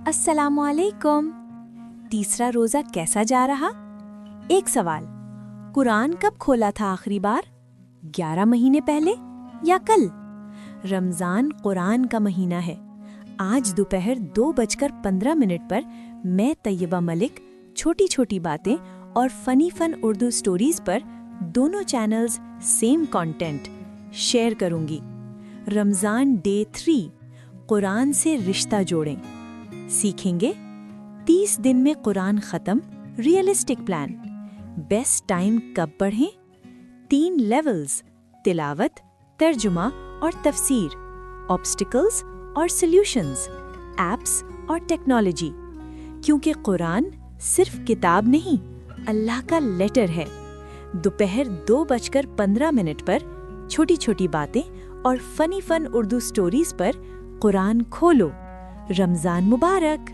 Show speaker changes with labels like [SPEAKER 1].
[SPEAKER 1] अस्सलामु अलैकुम। तीसरा रोज़ा कैसा जा रहा? एक सवाल, कुरान कब खोला था आखिरी बार? 11 महीने पहले या कल? रमज़ान कुरान का महीना है। आज दोपहर 2:15 पर मैं तैयबा मलिक छोटी छोटी बातें और फन उर्दू स्टोरीज पर दोनों चैनल्स सेम कंटेंट शेयर करूंगी। रमज़ान डे 3 कुरान से रिश्ता जोड़ें। सीखेंगे 30 दिन में कुरान ख़त्म, रियलिस्टिक प्लान, बेस्ट टाइम कब पढ़ें, 3 लेवल्स, तिलावत, तर्जुमा और तफसीर, ऑब्स्टिकल्स और सॉल्यूशंस, एप्स और टेक्नोलॉजी। क्योंकि कुरान सिर्फ किताब नहीं, अल्लाह का लेटर है। दोपहर 2:15 पर छोटी छोटी बातें और फन उर्दू स्टोरीज पर कुरान खोलो। रमज़ान मुबारक।